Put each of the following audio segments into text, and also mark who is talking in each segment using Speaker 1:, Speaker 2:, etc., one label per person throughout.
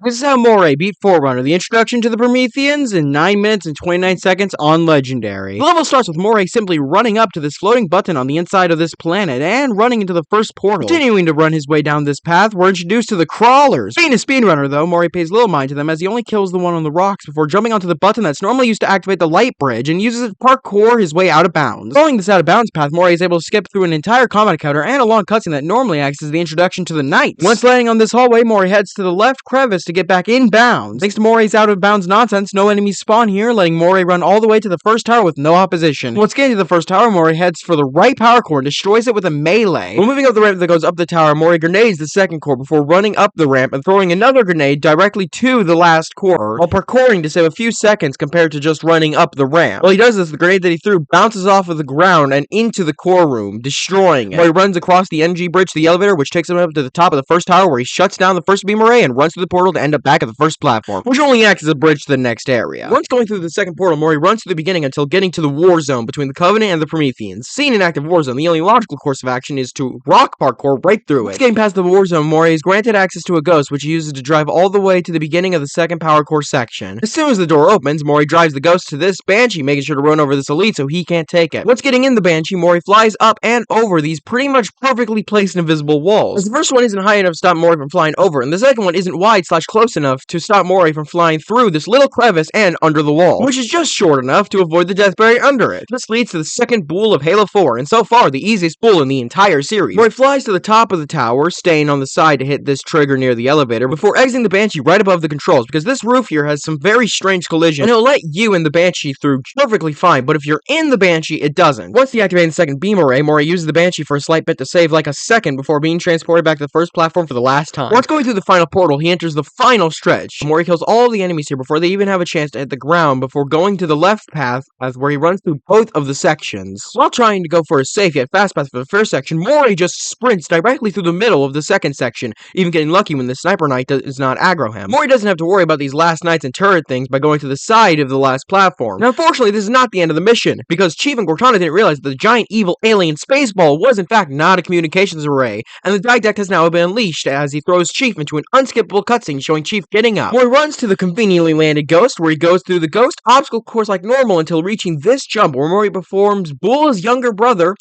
Speaker 1: This is how Moray beat Forerunner, the introduction to the Prometheans, in 9 minutes and 29 seconds on Legendary. The level starts with Moray simply running up to this floating button on the inside of this planet and running into the first portal. Continuing to run his way down this path, we're introduced to the Crawlers. Being a speedrunner though, Moray pays little mind to them as he only kills the one on the rocks before jumping onto the button that's normally used to activate the light bridge and uses it to parkour his way out of bounds. Following this out of bounds path, Moray is able to skip through an entire combat encounter and a long cutscene that normally acts as the introduction to the Knights. Once landing on this hallway, Moray heads to the left crevice to get back in bounds. Thanks to Moray's out of bounds nonsense, no enemies spawn here, letting Moray run all the way to the first tower with no opposition. Once getting to the first tower, Moray heads for the right power core and destroys it with a melee. While moving up the ramp that goes up the tower, Moray grenades the second core before running up the ramp and throwing another grenade directly to the last core, while parkouring to save a few seconds compared to just running up the ramp. While he does this, the grenade that he threw bounces off of the ground and into the core room, destroying it. Moray runs across the NG bridge to the elevator, which takes him up to the top of the first tower where he shuts down the first beam array and runs through the portal to end up back at the first platform, which only acts as a bridge to the next area. Once going through the second portal, Moray runs to the beginning until getting to the war zone between the Covenant and the Prometheans. Seen in active war zone, the only logical course of action is to rock parkour right through it. Once getting past the war zone, Moray is granted access to a ghost, which he uses to drive all the way to the beginning of the second power core section. As soon as the door opens, Moray drives the ghost to this Banshee, making sure to run over this elite so he can't take it. Once getting in the Banshee, Moray flies up and over these pretty much perfectly placed invisible walls. As the first one isn't high enough to stop Moray from flying over, and the second one isn't wide/close enough to stop Moray from flying through this little crevice and under the wall, which is just short enough to avoid the death barrier under it. This leads to the second bool of Halo 4, and so far the easiest bool in the entire series. Moray flies to the top of the tower, staying on the side to hit this trigger near the elevator, before exiting the Banshee right above the controls, because this roof here has some very strange collision, and it'll let you and the Banshee through perfectly fine, but if you're in the Banshee, it doesn't. Once deactivating the second beam array, Moray uses the Banshee for a slight bit to save like a second before being transported back to the first platform for the last time. Once going through the final portal, he enters the final stretch. Moray kills all the enemies here before they even have a chance to hit the ground, before going to the left path where he runs through both of the sections. While trying to go for a safe yet fast path for the first section, Moray just sprints directly through the middle of the second section, even getting lucky when the Sniper Knight does not aggro him. Moray doesn't have to worry about these last knights and turret things by going to the side of the last platform. Now unfortunately, this is not the end of the mission, because Chief and Cortana didn't realize that the giant evil alien space ball was in fact not a communications array, and the Didact has now been unleashed as he throws Chief into an unskippable cutscene showing Chief getting up. Moray runs to the conveniently landed ghost, where he goes through the ghost obstacle course like normal until reaching this jump where Moray performs Boola's younger brother,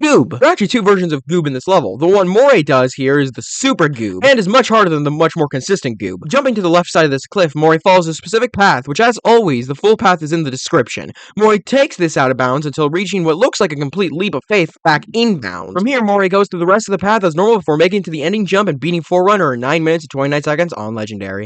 Speaker 1: Goob. There are actually two versions of Goob in this level. The one Moray does here is the Super Goob, and is much harder than the much more consistent Goob. Jumping to the left side of this cliff, Moray follows a specific path, which as always, the full path is in the description. Moray takes this out of bounds until reaching what looks like a complete leap of faith back inbound. From here, Moray goes through the rest of the path as normal before making it to the ending jump and beating Forerunner in 9 minutes and 29 seconds on Legendary.